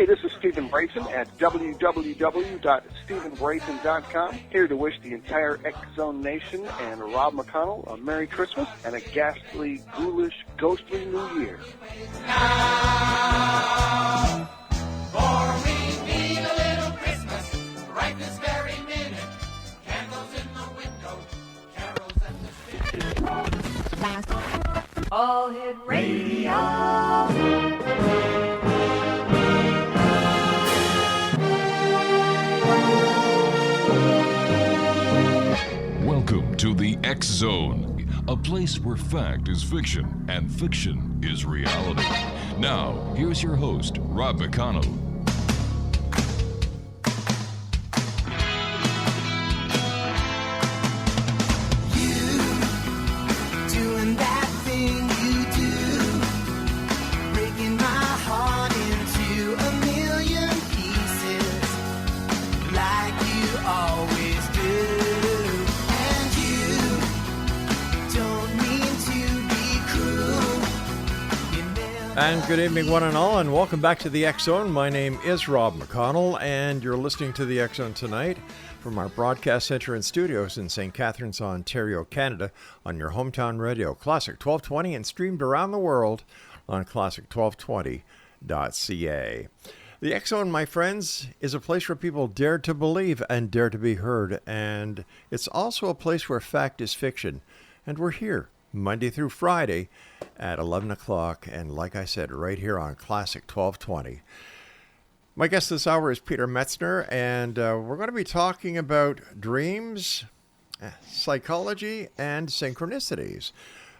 this is Stephen Brayson at www.stephenbrayson.com, here to wish the entire X Zone Nation and Rob McConnell a Merry Christmas and a ghastly, ghoulish, ghostly New Year. For we need a little Christmas right this very minute. Candles in the window, carols at the city. All Hit Radio. Welcome to the X Zone, a place where fact is fiction and fiction is reality. Now, here's your host, Rob McConnell. And good evening, one and all, and welcome back to the X Zone. My name is Rob McConnell, and you're listening to the X Zone tonight from our broadcast center and studios in St. Catharines, Ontario, Canada, on your hometown radio, Classic 1220, and streamed around the world on classic1220.ca. The X Zone, my friends, is a place where people dare to believe and dare to be heard, and it's also a place where fact is fiction, and we're here Monday through Friday at 11 o'clock, and like I said, right here on Classic 1220. My guest this hour is Peter METZNER, and we're going to be talking about dreams, psychology, and synchronicities.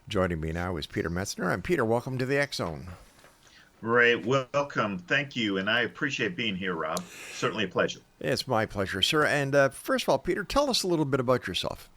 Joining me now is Peter METZNER, and Peter, welcome to the X Zone. Ray, welcome. Thank you, and I appreciate being here, Rob. Certainly a pleasure. It's my pleasure, sir. And first of all, Peter, tell us a little bit about yourself.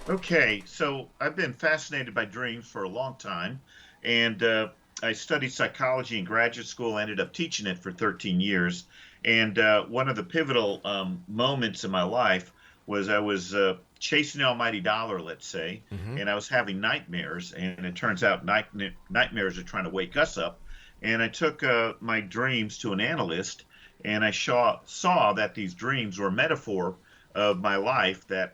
Okay, so I've been fascinated by dreams for a long time, and I studied psychology in graduate school, ended up teaching it for 13 years, and one of the pivotal moments in my life was I was chasing the almighty dollar, let's say, and I was having nightmares, and it turns out nightmares are trying to wake us up, and I took my dreams to an analyst, and I saw that these dreams were a metaphor of my life, that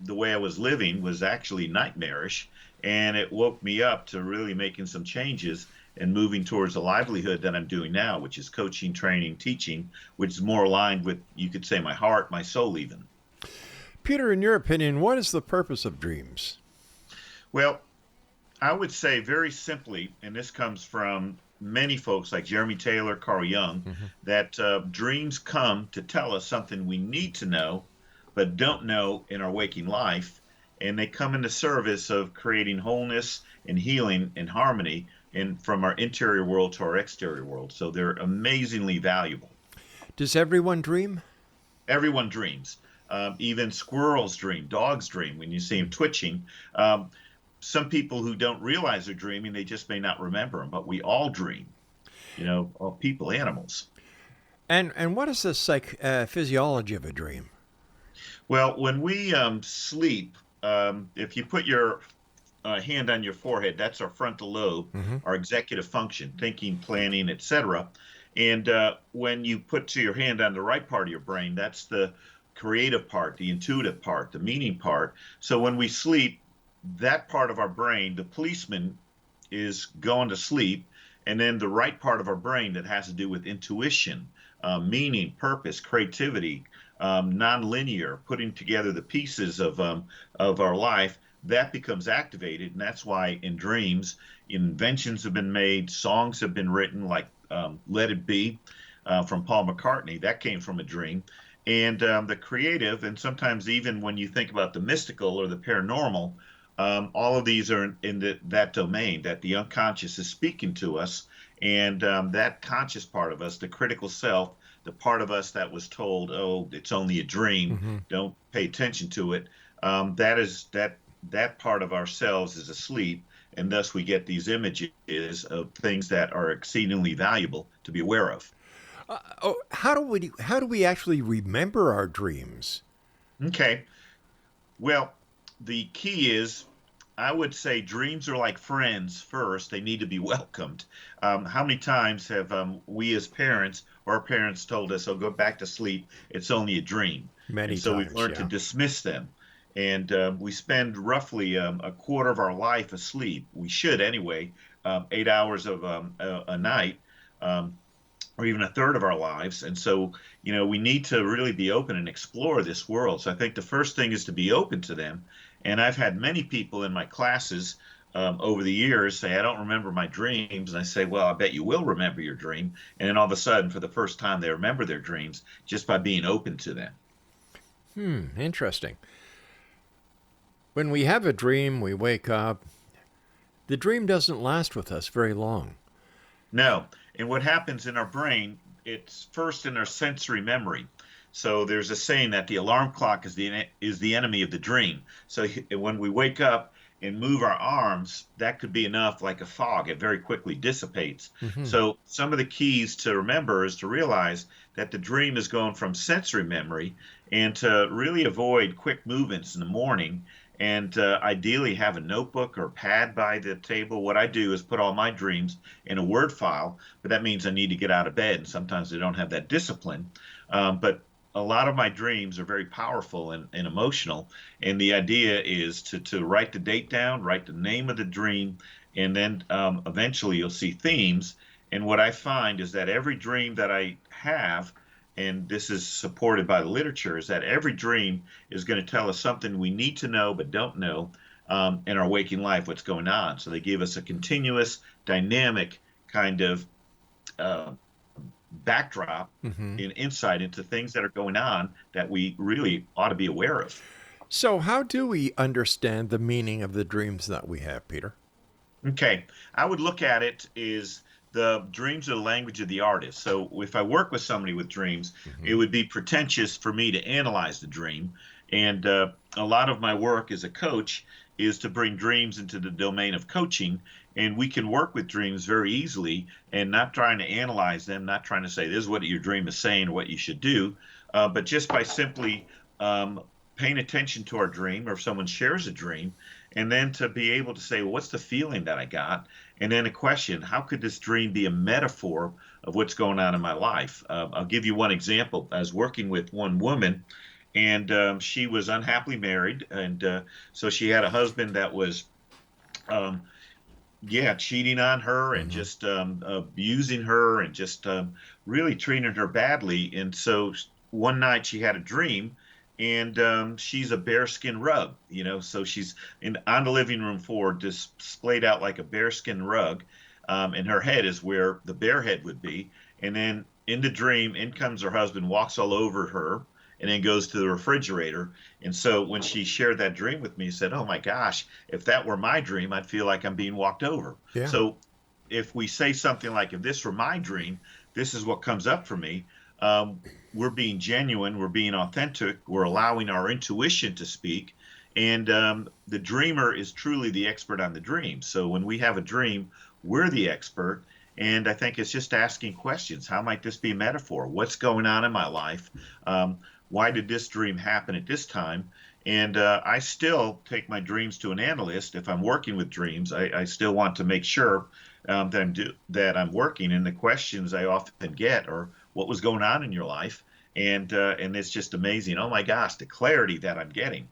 the way I was living was actually nightmarish, and it woke me up to really making some changes and moving towards the livelihood that I'm doing now, which is coaching, training, teaching, which is more aligned with, you could say, my heart, my soul even. Peter, in your opinion, what is the purpose of dreams? Well, I would say very simply, and this comes from many folks like Jeremy Taylor, Carl Jung, that dreams come to tell us something we need to know but don't know in our waking life, and they come in the service of creating wholeness and healing and harmony from our interior world to our exterior world. So they're amazingly valuable. Does everyone dream? Everyone dreams. Even squirrels dream, dogs dream when you see them twitching. Some people who don't realize they're dreaming, they just may not remember them, but we all dream, all people, animals. And what is the physiology of a dream? Well, when we sleep, if you put your hand on your forehead, that's our frontal lobe, our executive function, thinking, planning, etc. And when you put your hand on the right part of your brain, that's the creative part, the intuitive part, the meaning part. So when we sleep, that part of our brain, the policeman, is going to sleep, and then the right part of our brain that has to do with intuition, meaning, purpose, creativity, non-linear, putting together the pieces of our life, that becomes activated. And that's why in dreams, inventions have been made, songs have been written, like Let It Be from Paul McCartney. That came from a dream. And the creative, and sometimes even when you think about the mystical or the paranormal, all of these are in that domain, that the unconscious is speaking to us. And that conscious part of us, the critical self, the part of us that was told, oh, it's only a dream, don't pay attention to it, that part of ourselves is asleep, and thus we get these images of things that are exceedingly valuable to be aware of. How do we actually remember our dreams? Okay. Well, the key is I would say dreams are like friends first. They need to be welcomed. How many times have we as parents or our parents told us, oh, go back to sleep, it's only a dream. And Many so we've times, learned to yeah. dismiss them. And we spend roughly a quarter of our life asleep. We should anyway, 8 hours of a night. Or even a third of our lives. And so, we need to really be open and explore this world. So I think the first thing is to be open to them. And I've had many people in my classes over the years say, I don't remember my dreams. And I say, well, I bet you will remember your dream. And then all of a sudden, for the first time, they remember their dreams just by being open to them. Interesting. When we have a dream, we wake up. The dream doesn't last with us very long. No. And what happens in our brain, it's first in our sensory memory. So there's a saying that the alarm clock is the enemy of the dream. So when we wake up and move our arms, that could be enough, like a fog. It very quickly dissipates. So some of the keys to remember is to realize that the dream is going from sensory memory, and to really avoid quick movements in the morning, and ideally have a notebook or pad by the table. What I do is put all my dreams in a Word file, but that means I need to get out of bed, and sometimes I don't have that discipline. But a lot of my dreams are very powerful and emotional, and the idea is to write the date down, write the name of the dream, and then eventually you'll see themes. And what I find is that every dream that I have, and this is supported by the literature, is that every dream is going to tell us something we need to know but don't know in our waking life, what's going on. So they give us a continuous, dynamic kind of backdrop and insight into things that are going on that we really ought to be aware of. So how do we understand the meaning of the dreams that we have, Peter? Okay, I would look at it as the dreams are the language of the artist. So if I work with somebody with dreams, it would be pretentious for me to analyze the dream. And a lot of my work as a coach is to bring dreams into the domain of coaching. And we can work with dreams very easily, and not trying to analyze them, not trying to say this is what your dream is saying or what you should do, but just by simply paying attention to our dream, or if someone shares a dream, and then to be able to say, well, what's the feeling that I got? And then a question, how could this dream be a metaphor of what's going on in my life? I'll give you one example. I was working with one woman, and she was unhappily married. And so she had a husband that was, cheating on her and just abusing her and just really treating her badly. And so one night she had a dream, and she's a bearskin rug, so she's on the living room floor, displayed out like a bearskin rug, and her head is where the bear head would be. And then in the dream, in comes her husband, walks all over her, and then goes to the refrigerator. And so when she shared that dream with me, she said, oh my gosh, if that were my dream, I'd feel like I'm being walked over. Yeah. So if we say something like, if this were my dream, this is what comes up for me, we're being genuine, we're being authentic, we're allowing our intuition to speak, and the dreamer is truly the expert on the dream. So when we have a dream, we're the expert, and I think it's just asking questions. How might this be a metaphor? What's going on in my life? Why did this dream happen at this time? And I still take my dreams to an analyst. If I'm working with dreams, I still want to make sure that I'm working. And the questions I often get are, what was going on in your life? And it's just amazing. Oh my gosh, the clarity that I'm getting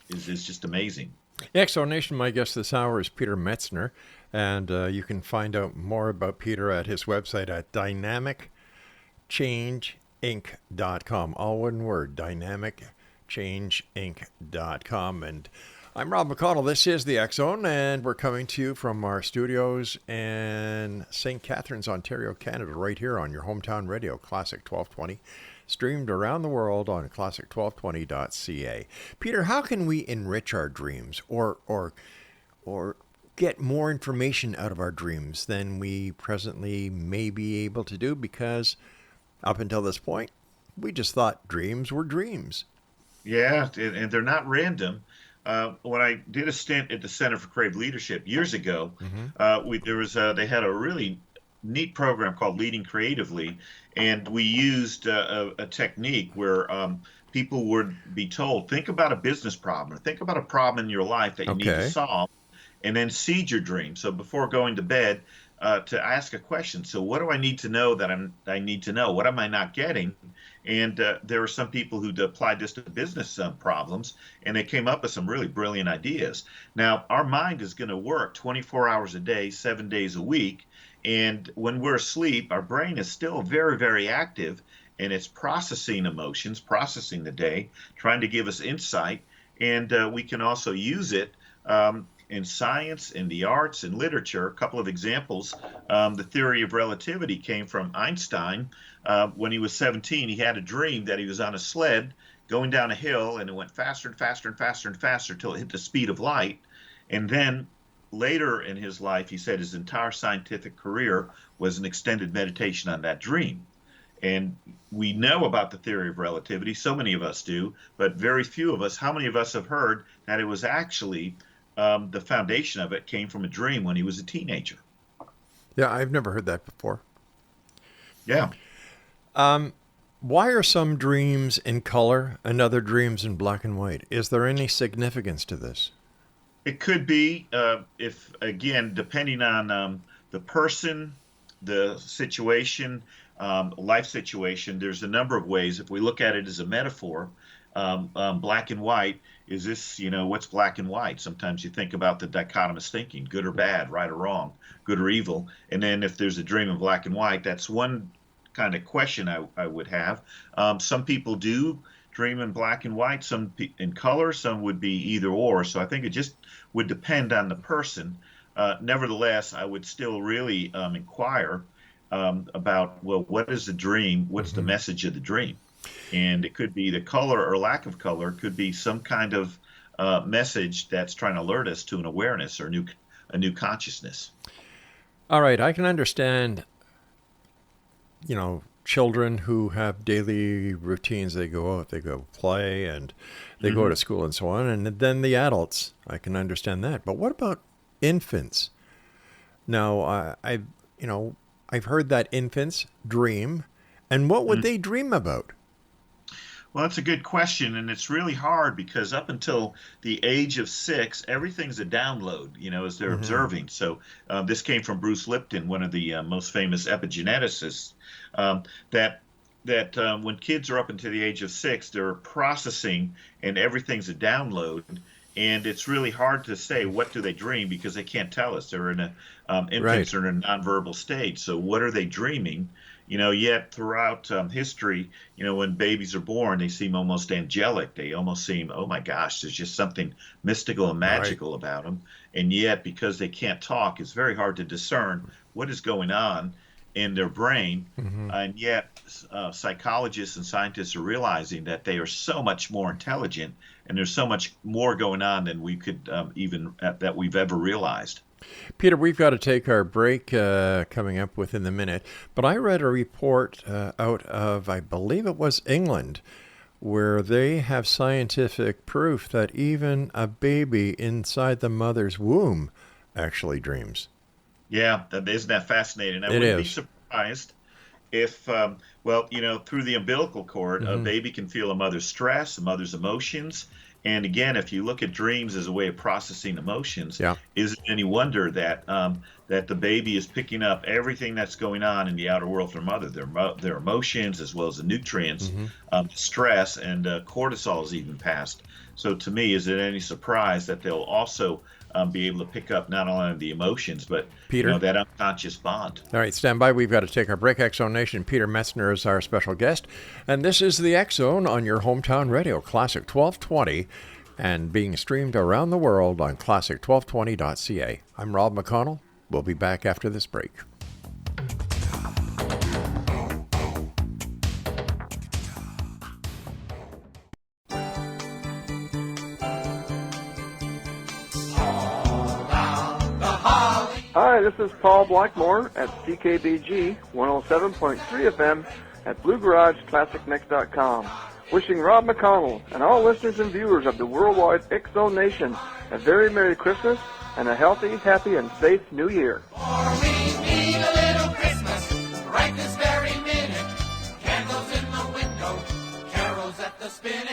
is just amazing. Exo Nation, my guest this hour is Peter METZNER, and you can find out more about Peter at his website at dynamiccangeinc.com. All one word, dynamiccangeinc.com. And I'm Rob McConnell. This is the X Zone, and we're coming to you from our studios in St. Catharines, Ontario, Canada, right here on your hometown radio, Classic 1220, streamed around the world on classic1220.ca. Peter, how can we enrich our dreams or get more information out of our dreams than we presently may be able to do? Because up until this point, we just thought dreams were dreams. Yeah, and they're not random. When I did a stint at the Center for Creative Leadership years ago, they had a really neat program called Leading Creatively, and we used a technique where people would be told, think about a business problem or think about a problem in your life that you need to Okay. solve, and then seed your dream. So before going to bed, to ask a question. So what do I need to know that I need to know? What am I not getting? And there were some people who applied this to business problems, and they came up with some really brilliant ideas. Now, our mind is going to work 24 hours a day, 7 days a week. And when we're asleep, our brain is still very, very active, and it's processing emotions, processing the day, trying to give us insight. And we can also use it in science, in the arts, in literature. A couple of examples. The theory of relativity came from Einstein. When he was 17, he had a dream that he was on a sled going down a hill, and it went faster and faster and faster and faster till it hit the speed of light. And then later in his life, he said his entire scientific career was an extended meditation on that dream. And we know about the theory of relativity, so many of us do, but very few of us, how many of us have heard that it was actually the foundation of it came from a dream when he was a teenager? Yeah, I've never heard that before. Yeah. Why are some dreams in color and other dreams in black and white? Is there any significance to this? It could be, if again, depending on the person, the situation, life situation, there's a number of ways. If we look at it as a metaphor, black and white, is this, what's black and white? Sometimes you think about the dichotomous thinking, good or bad, right or wrong, good or evil. And then if there's a dream in black and white, that's one kind of question I would have. Some people do dream in black and white, some in color, some would be either or. So I think it just would depend on the person. Nevertheless, I would still really inquire about, well, what is the dream? What's the message of the dream? And it could be the color or lack of color. It could be some kind of message that's trying to alert us to an awareness or a new consciousness. All right, I can understand, children who have daily routines. They go out, they go play, and they go to school and so on. And then the adults, I can understand that. But what about infants? Now, I've heard that infants dream, and what would they dream about? Well, that's a good question, and it's really hard because up until the age of 6, everything's a download, as they're observing. So this came from Bruce Lipton, one of the most famous epigeneticists, that when kids are up until the age of 6, they're processing, and everything's a download. And it's really hard to say what do they dream because they can't tell us. They're in infants are in a nonverbal stage. So what are they dreaming? Yet throughout history, when babies are born, they seem almost angelic. They almost seem, oh my gosh, there's just something mystical and magical about them. And yet, because they can't talk, it's very hard to discern what is going on in their brain. And yet, psychologists and scientists are realizing that they are so much more intelligent, and there's so much more going on than we could that we've ever realized. Peter, we've got to take our break coming up within the minute, but I read a report out of, I believe it was England, where they have scientific proof that even a baby inside the mother's womb actually dreams. Yeah, isn't that fascinating? I wouldn't be surprised if, through the umbilical cord, a baby can feel a mother's stress, a mother's emotions. And again, if you look at dreams as a way of processing emotions, is it any wonder that that the baby is picking up everything that's going on in the outer world from mother, their emotions as well as the nutrients, stress, and cortisol is even passed. So to me, is it any surprise that they'll also be able to pick up not only the emotions, but Peter, that unconscious bond. All right, stand by. We've got to take our break. X Zone Nation. Peter METZNER is our special guest. And this is the X Zone on your hometown radio, Classic 1220, and being streamed around the world on classic1220.ca. I'm Rob McConnell. We'll be back after this break. Hi, this is Paul Blackmore at CKBG 107.3 FM at BlueGarageClassicMix.com. Wishing Rob McConnell and all listeners and viewers of the worldwide X Zone Nation a very Merry Christmas and a healthy, happy, and safe New Year. For we need a little Christmas right this very minute. Candles in the window, carols at the spinning.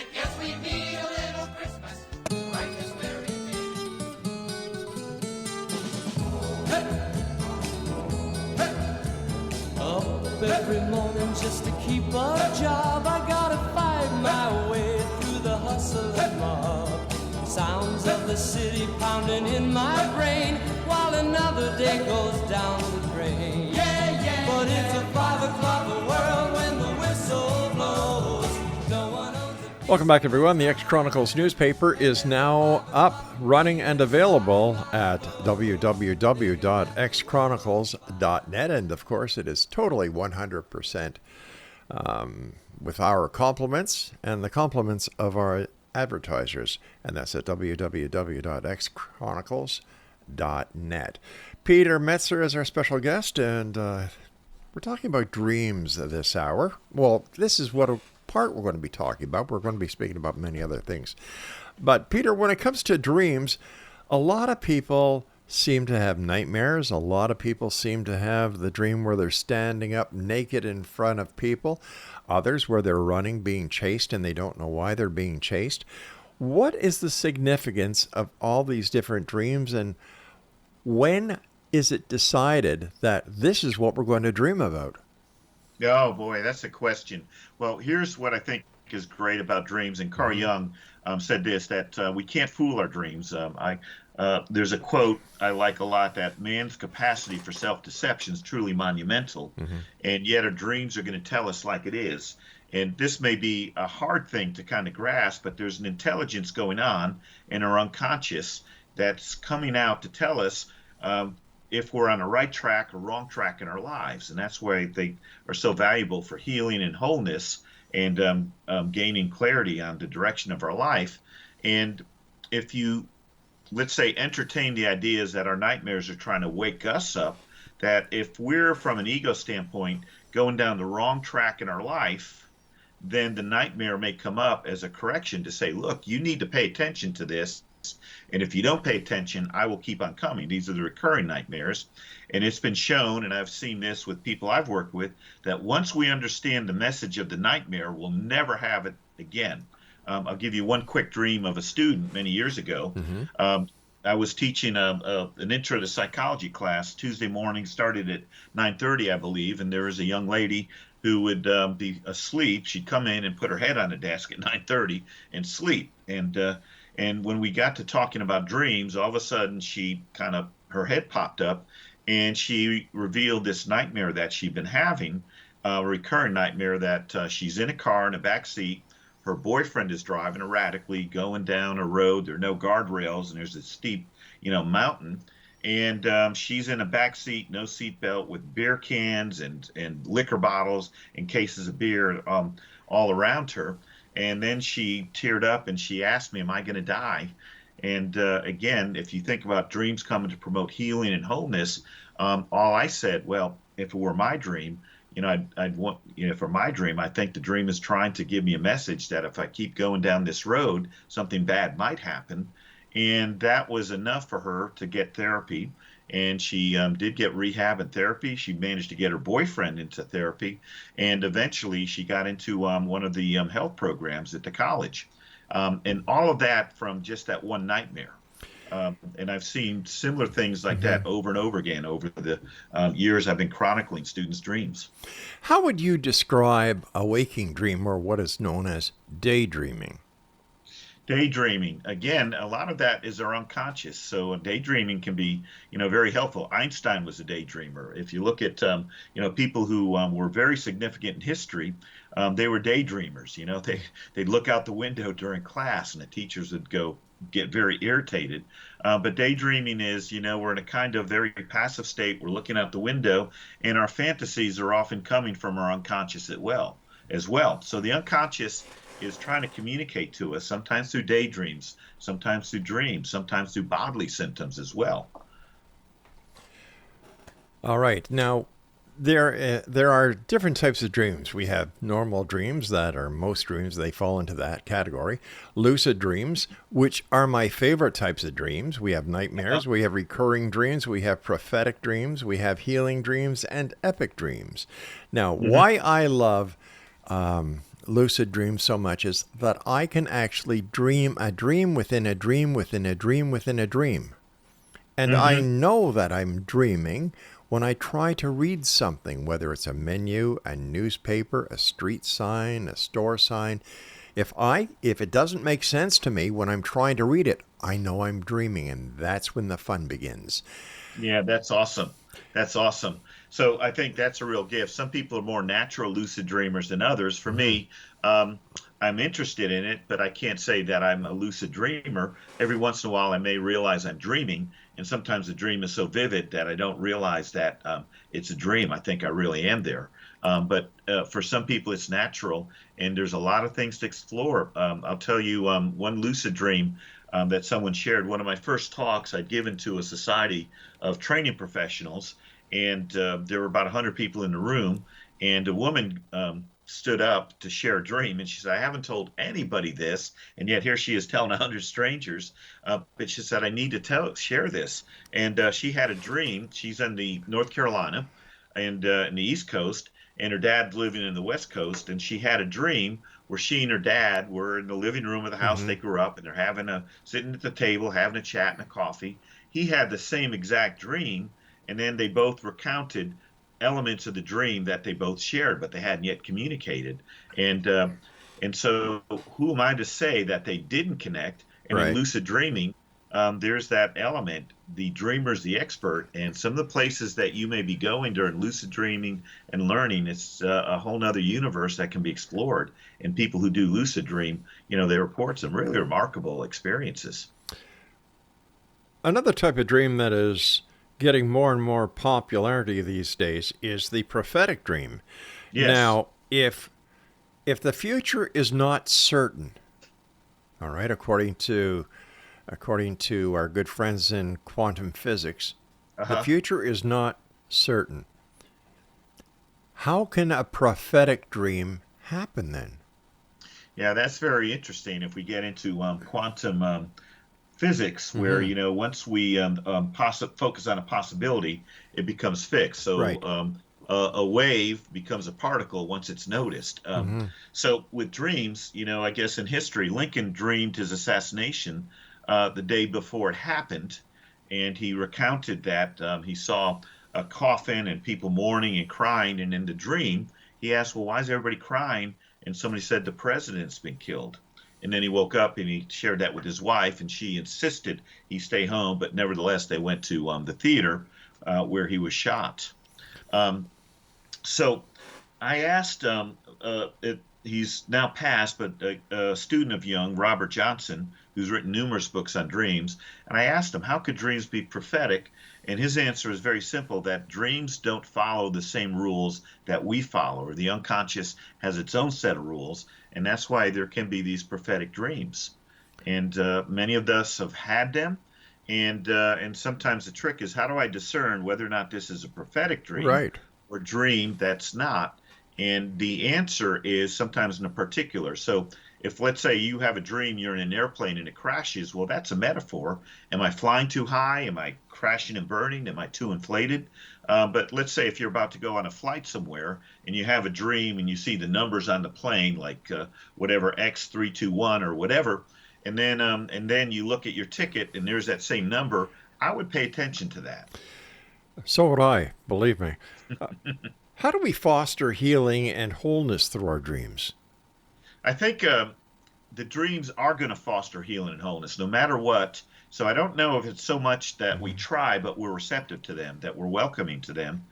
every morning just to keep a job. I gotta fight my way through the hustle and mob. Sounds of the city pounding in my brain while another day goes down the drain. Yeah, yeah, but it's a 5 o'clock world when the whistle blows. No one owns a Welcome back, everyone. The X Chronicles newspaper is now up, running, and available at www.xchronicles.net. And, of course, it is totally 100% with our compliments and the compliments of our advertisers. And that's at www.xchronicles.net. Peter Metzner is our special guest, and we're talking about dreams this hour. Well, this is what a part we're going to be talking about. We're going to be speaking about many other things. But Peter, when it comes to dreams, a lot of people seem to have nightmares. A lot of people seem to have the dream where they're standing up naked in front of people. Others where they're running, being chased, and they don't know why they're being chased. What is the significance of all these different dreams, and when is it decided that this is what we're going to dream about? Oh boy, that's a question. Well, here's what I think is great about dreams. And Carl Jung said this, that we can't fool our dreams. There's a quote I like a lot, that man's capacity for self-deception is truly monumental, and yet our dreams are going to tell us like it is. And this may be a hard thing to kind of grasp, but there's an intelligence going on in our unconscious that's coming out to tell us if we're on a right track or wrong track in our lives. And that's why they are so valuable for healing and wholeness and gaining clarity on the direction of our life. And if you, let's say, entertain the ideas that our nightmares are trying to wake us up, that if we're, from an ego standpoint, going down the wrong track in our life, then the nightmare may come up as a correction to say, look, you need to pay attention to this. And if you don't pay attention, I will keep on coming. These are the recurring nightmares. And it's been shown, and I've seen this with people I've worked with, that once we understand the message of the nightmare, we'll never have it again. I'll give you one quick dream of a student many years ago. I was teaching an intro to psychology class Tuesday morning, started at 9:30, I believe, and there was a young lady who would be asleep. She'd come in and put her head on the desk at 9:30 and sleep. And when we got to talking about dreams, all of a sudden her head popped up, and she revealed this nightmare that she'd been having, a recurring nightmare that she's in a car in a back seat. Her boyfriend is driving erratically, going down a road. There are no guardrails, and there's a steep, mountain. And she's in a back seat, no seatbelt, with beer cans and liquor bottles and cases of beer all around her. And then she teared up and she asked me, am I going to die? And again, if you think about dreams coming to promote healing and wholeness, all I said, well, if it were my dream, I'd want, for my dream, I think the dream is trying to give me a message that if I keep going down this road, something bad might happen. And that was enough for her to get therapy. And she did get rehab and therapy. She managed to get her boyfriend into therapy. And eventually she got into one of the health programs at the college. And all of that from just that one nightmare. And I've seen similar things like that over and over again over the years I've been chronicling students' dreams. How would you describe a waking dream, or what is known as daydreaming? Daydreaming, again, a lot of that is our unconscious. So daydreaming can be, very helpful. Einstein was a daydreamer. If you look at, people who were very significant in history, they were daydreamers. They'd look out the window during class, and the teachers would get very irritated. But daydreaming is, we're in a kind of very passive state. We're looking out the window, and our fantasies are often coming from our unconscious as well. So the unconscious is trying to communicate to us, sometimes through daydreams, sometimes through dreams, sometimes through bodily symptoms as well. All right. Now, there are different types of dreams. We have normal dreams that are most dreams. They fall into that category. Lucid dreams, which are my favorite types of dreams. We have nightmares. We have recurring dreams. We have prophetic dreams. We have healing dreams and epic dreams. Now, why I love lucid dreams so much is that I can actually dream a dream within a dream within a dream within a dream. And I know that I'm dreaming when I try to read something, whether it's a menu, a newspaper, a street sign, a store sign. If it doesn't make sense to me when I'm trying to read it, I know I'm dreaming, and that's when the fun begins. Yeah, that's awesome. That's awesome. So I think that's a real gift. Some people are more natural lucid dreamers than others. For me, I'm interested in it, but I can't say that I'm a lucid dreamer. Every once in a while, I may realize I'm dreaming, and sometimes the dream is so vivid that I don't realize that it's a dream. I think I really am there. But for some people, it's natural, and there's a lot of things to explore. I'll tell you one lucid dream that someone shared. One of my first talks I'd given to a society of training professionals, and there were about 100 people in the room, and a woman stood up to share a dream, and she said, I haven't told anybody this, and yet here she is telling 100 strangers, but she said, I need to share this. And she had a dream. She's in the North Carolina and in the East Coast, and her dad's living in the West Coast, and she had a dream where she and her dad were in the living room of the house they grew up, and they're sitting at the table, having a chat and a coffee. He had the same exact dream, and then they both recounted elements of the dream that they both shared, but they hadn't yet communicated. And so who am I to say that they didn't connect? And in lucid dreaming, there's that element. The dreamer's the expert, and some of the places that you may be going during lucid dreaming and learning, it's a whole nother universe that can be explored. And people who do lucid dream, they report some really remarkable experiences. Another type of dream that is getting more and more popularity these days is the prophetic dream. Yes. Now, if the future is not certain, all right, according to our good friends in quantum physics, the future is not certain. How can a prophetic dream happen then? Yeah, that's very interesting. If we get into quantum physics, where once we focus on a possibility, it becomes fixed. So a wave becomes a particle once it's noticed. So with dreams, I guess in history, Lincoln dreamed his assassination the day before it happened, and he recounted that he saw a coffin and people mourning and crying, and in the dream he asked, well, why is everybody crying? And somebody said, the president's been killed. And then he woke up and he shared that with his wife, and she insisted he stay home, but nevertheless they went to the theater where he was shot. So I asked, he's now passed, but a student of Jung, Robert Johnson, who's written numerous books on dreams, and I asked him, how could dreams be prophetic? And his answer is very simple, that dreams don't follow the same rules that we follow, or the unconscious has its own set of rules, and that's why there can be these prophetic dreams. And many of us have had them, and sometimes the trick is, how do I discern whether or not this is a prophetic dream or dream that's not? And the answer is sometimes in a particular. So if, let's say, you have a dream, you're in an airplane and it crashes, well, that's a metaphor. Am I flying too high? Am I crashing and burning? Am I too inflated? But let's say if you're about to go on a flight somewhere and you have a dream and you see the numbers on the plane, like whatever X321 or whatever, and then you look at your ticket and there's that same number, I would pay attention to that. So would I, believe me. How do we foster healing and wholeness through our dreams? I think the dreams are going to foster healing and wholeness no matter what. So I don't know if it's so much that we try, but we're receptive to them, that we're welcoming to them.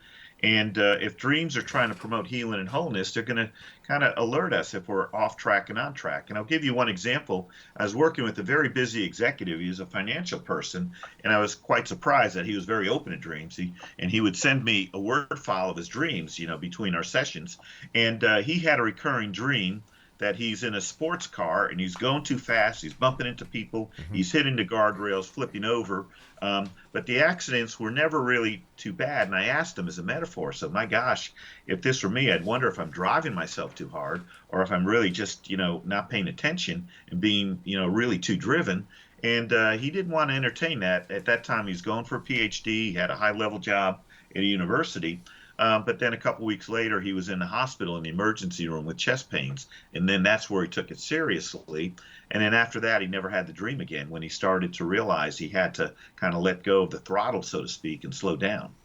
And if dreams are trying to promote healing and wholeness, they're going to kind of alert us if we're off track and on track. And I'll give you one example. I was working with a very busy executive. He was a financial person, and I was quite surprised that he was very open to dreams. He would send me a word file of his dreams, between our sessions. And he had a recurring dream that he's in a sports car and he's going too fast, he's bumping into people, he's hitting the guardrails, flipping over, but the accidents were never really too bad. And I asked him as a metaphor, so my gosh, if this were me, I'd wonder if I'm driving myself too hard or if I'm really just, not paying attention and being, really too driven. And he didn't want to entertain that. At that time, he was going for a PhD, he had a high-level job at a university. But then a couple weeks later, he was in the hospital in the emergency room with chest pains. And then that's where he took it seriously. And then after that, he never had the dream again when he started to realize he had to kind of let go of the throttle, so to speak, and slow down.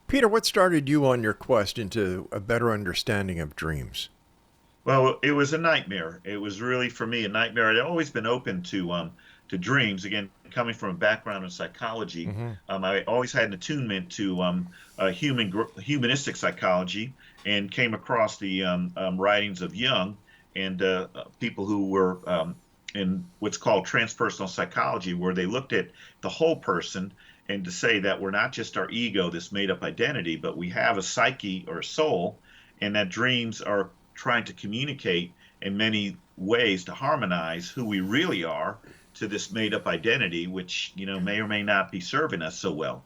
Peter, what started you on your quest into a better understanding of dreams? Well, it was a nightmare. It was really for me a nightmare. I'd always been open to dreams. Again, coming from a background in psychology, I always had an attunement to humanistic psychology, and came across the writings of Jung and people who were in what's called transpersonal psychology, where they looked at the whole person, and to say that we're not just our ego, this made-up identity, but we have a psyche or a soul, and that dreams are trying to communicate in many ways to harmonize who we really are to this made-up identity, which may or may not be serving us so well.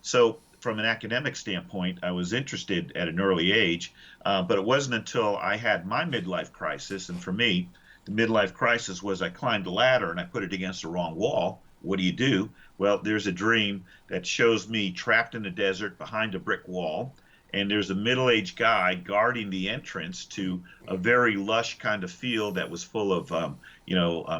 So from an academic standpoint, I was interested at an early age, but it wasn't until I had my midlife crisis, and for me, the midlife crisis was I climbed a ladder and I put it against the wrong wall. What do? Well, there's a dream that shows me trapped in the desert behind a brick wall, and there's a middle-aged guy guarding the entrance to a very lush kind of field that was full of,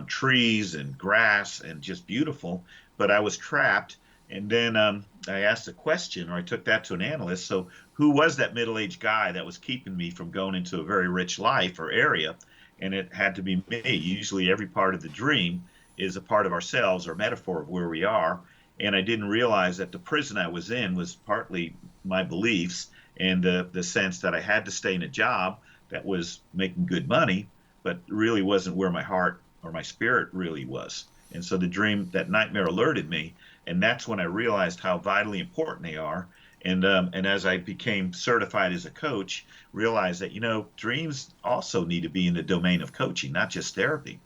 trees and grass and just beautiful. But I was trapped, and then I asked a question, or I took that to an analyst. So who was that middle-aged guy that was keeping me from going into a very rich life or area? And it had to be me. Usually every part of the dream is a part of ourselves or metaphor of where we are. And I didn't realize that the prison I was in was partly my beliefs and the sense that I had to stay in a job that was making good money, but really wasn't where my heart or my spirit really was. And so the dream, that nightmare, alerted me, and that's when I realized how vitally important they are. And as I became certified as a coach, realized that dreams also need to be in the domain of coaching, not just therapy.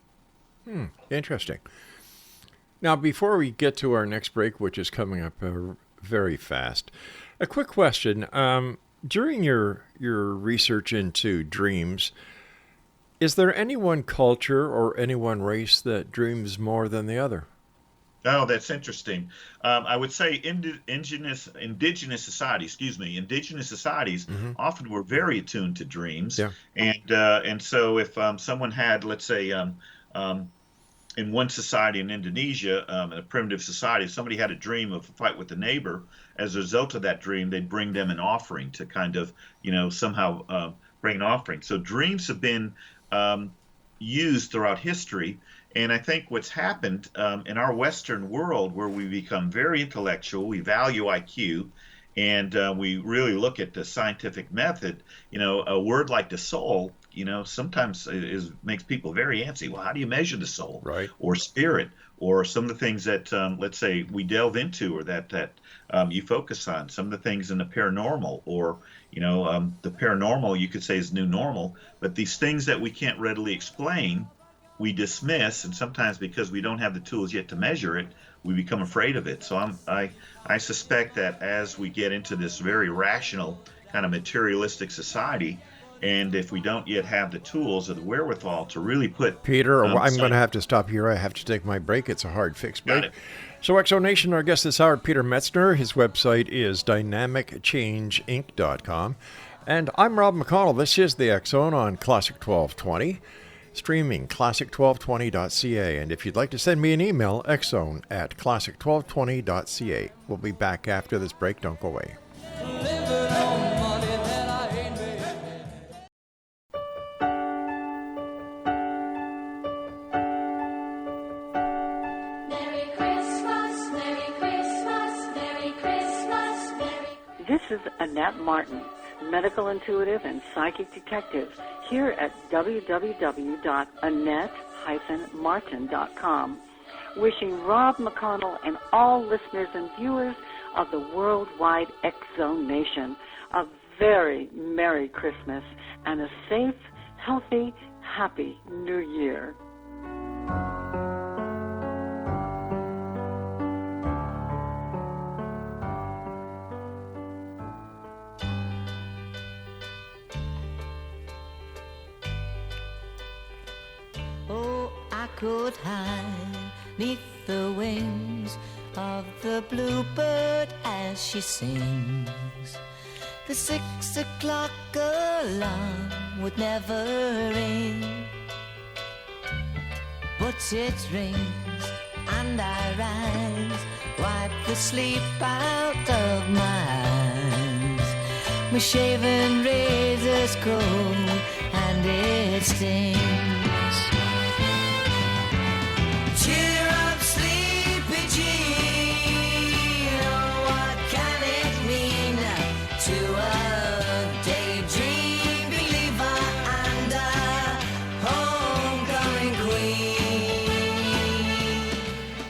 Interesting. Now, before we get to our next break, which is coming up very fast, a quick question. During your research into dreams, is there any one culture or any one race that dreams more than the other? Oh, that's interesting. I would say indigenous societies, often were very attuned to dreams. Yeah. And so if someone had, let's say, in one society in Indonesia, in a primitive society, if somebody had a dream of a fight with a neighbor, as a result of that dream, they'd bring them an offering to kind of, somehow bring an offering. So dreams have been used throughout history. And I think what's happened in our Western world, where we become very intellectual, we value IQ, and we really look at the scientific method, a word like the soul, sometimes makes people very antsy. Well, how do you measure the soul? Right. Or spirit, or some of the things that, let's say, we delve into, or that you focus on, some of the things in the paranormal, or, the paranormal, you could say, is new normal, but these things that we can't readily explain, we dismiss, and sometimes because we don't have the tools yet to measure it, we become afraid of it. So I suspect that as we get into this very rational kind of materialistic society, and if we don't yet have the tools or the wherewithal to really put... Peter, I'm going to have to stop here. I have to take my break. It's a hard fixed break. Got it. So Exonation, our guest this hour, Peter METZNER. His website is dynamicchange.inc.com. And I'm Rob McConnell. This is the X-Zone on Classic 1220. Streaming classic1220.ca, and if you'd like to send me an email, xzone@classic1220.ca. We'll be back after this break. Don't go away. Merry Christmas, Merry Christmas, Merry Christmas, Merry... This is Annette Martin, medical intuitive and psychic detective, here at www.annette-martin.com, wishing Rob McConnell and all listeners and viewers of the worldwide X-Zone Nation a very Merry Christmas and a safe, healthy, happy New Year. I could hide neath the wings of the bluebird as she sings. The 6 o'clock alarm would never ring, but it rings and I rise, wipe the sleep out of my eyes. My shaven razor's cold and it stings. Cheer up, sleepy Jean. Oh, what can it mean to a daydream believer and a homecoming queen?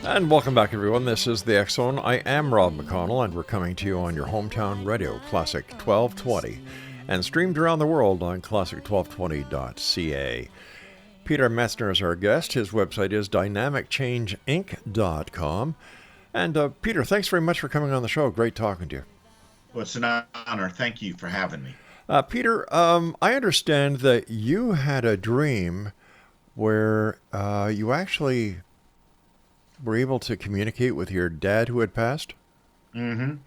And welcome back, everyone. This is the X Zone. I am Rob McConnell, and we're coming to you on your hometown radio, Classic 1220, and streamed around the world on classic1220.ca. Peter METZNER is our guest. His website is dynamicchangeinc.com. And Peter, thanks very much for coming on the show. Great talking to you. Well, it's an honor. Thank you for having me. Peter, I understand that you had a dream where you actually were able to communicate with your dad who had passed? Mm-hmm.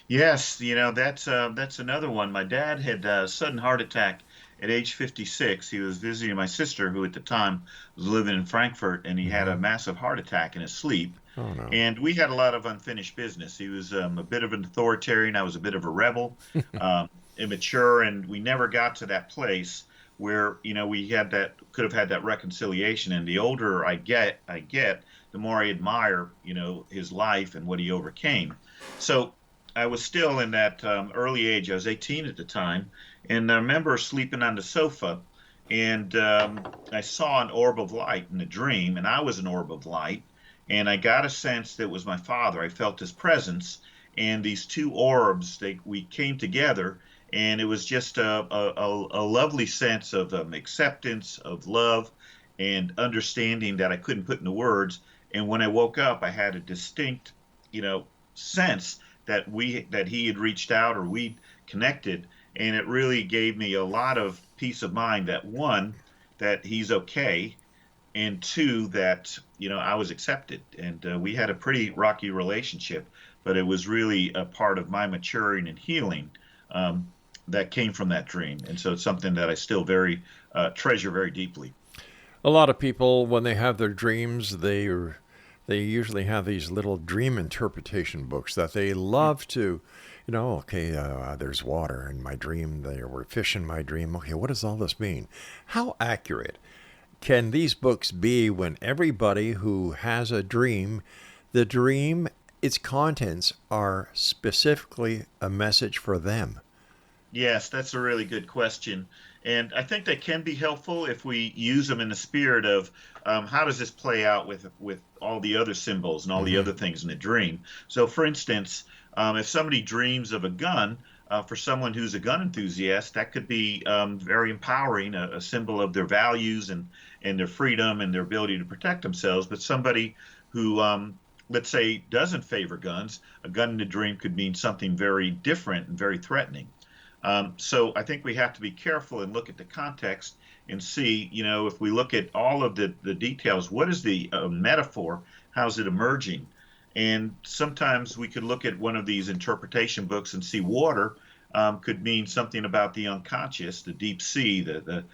Yes, that's another one. My dad had a sudden heart attack at age 56. He was visiting my sister, who at the time was living in Frankfurt, and he had a massive heart attack in his sleep. Oh, no. And we had a lot of unfinished business. He was a bit of an authoritarian. I was a bit of a rebel, immature, and we never got to that place where, we could have had that reconciliation. And the older I get, the more I admire, his life and what he overcame. So I was still in that early age. I was 18 at the time, and I remember sleeping on the sofa, and I saw an orb of light in a dream, and I was an orb of light, and I got a sense that it was my father. I felt his presence, and these two orbs, we came together, and it was just a lovely sense of acceptance, of love, and understanding that I couldn't put into words. And when I woke up, I had a distinct, sense that he had reached out, or we connected, and it really gave me a lot of peace of mind that, one, that he's okay, and two, that I was accepted. And we had a pretty rocky relationship, but it was really a part of my maturing and healing that came from that dream. And so it's something that I still treasure very deeply. A lot of people, when they have their dreams, they usually have these little dream interpretation books that they love to, there's water in my dream, there were fish in my dream. Okay, what does all this mean? How accurate can these books be when everybody who has a dream, the dream, its contents are specifically a message for them? Yes, that's a really good question. And I think they can be helpful if we use them in the spirit of how does this play out with all the other symbols and all the other things in a dream. So, for instance, if somebody dreams of a gun, for someone who's a gun enthusiast, that could be very empowering, a symbol of their values and their freedom and their ability to protect themselves. But somebody who, let's say, doesn't favor guns, a gun in a dream could mean something very different and very threatening. So I think we have to be careful and look at the context and see, if we look at all of the details, what is the metaphor? How's it emerging? And sometimes we could look at one of these interpretation books and see water could mean something about the unconscious, the deep sea, the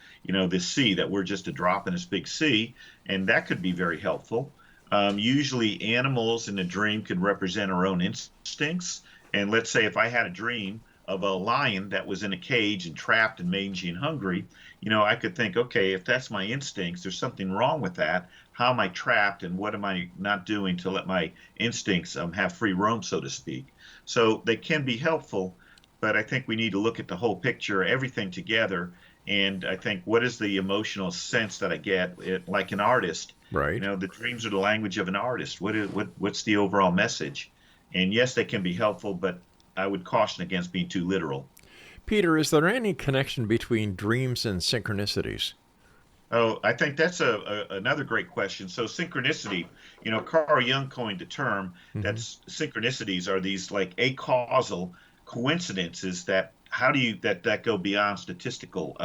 sea, that we're just a drop in this big sea, and that could be very helpful. Usually animals in a dream could represent our own instincts. And let's say if I had a dream of a lion that was in a cage and trapped and mangy and hungry, I could think, okay, if that's my instincts, there's something wrong with that. How am I trapped, and what am I not doing to let my instincts have free roam, so to speak? So they can be helpful, but I think we need to look at the whole picture, everything together. And I think, what is the emotional sense that I get, like an artist? Right. The dreams are the language of an artist. What's the overall message? And yes, they can be helpful, but I would caution against being too literal. Peter, is there any connection between dreams and synchronicities? Oh, I think that's another great question. So synchronicity, Carl Jung coined the term that synchronicities are these like acausal coincidences that that go beyond statistical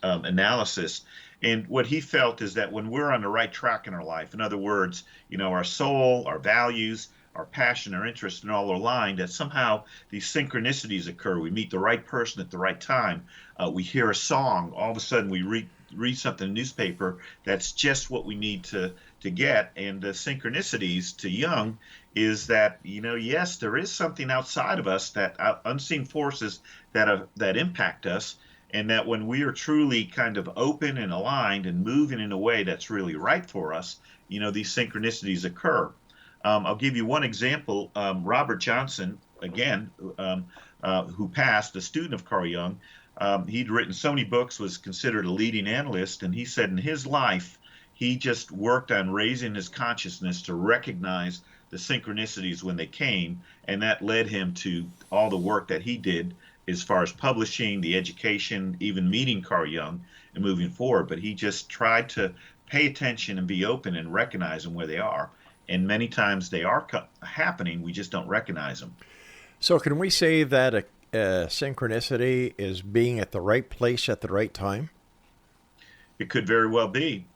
analysis. And what he felt is that when we're on the right track in our life, in other words, our soul, our values, our passion, our interest, and all are aligned, that somehow these synchronicities occur. We meet the right person at the right time. We hear a song. All of a sudden, we read something in the newspaper that's just what we need to get. And the synchronicities to Jung is that, yes, there is something outside of us, that unseen forces that impact us, and that when we are truly kind of open and aligned and moving in a way that's really right for us, these synchronicities occur. I'll give you one example. Robert Johnson, again, who passed, a student of Carl Jung, he'd written so many books, was considered a leading analyst, and he said in his life, he just worked on raising his consciousness to recognize the synchronicities when they came, and that led him to all the work that he did as far as publishing, the education, even meeting Carl Jung and moving forward. But he just tried to pay attention and be open and recognize them where they are. And many times they are happening, we just don't recognize them. So can we say that a synchronicity is being at the right place at the right time? It could very well be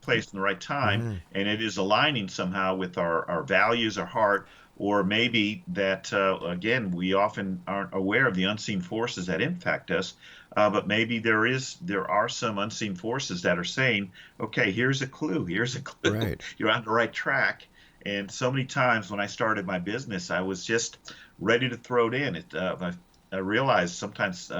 placed in the right time, and it is aligning somehow with our values, our heart, or maybe that, again, we often aren't aware of the unseen forces that impact us, but maybe there are some unseen forces that are saying, okay, here's a clue, Right. You're on the right track. And so many times when I started my business, I was just ready to throw it in. I realized sometimes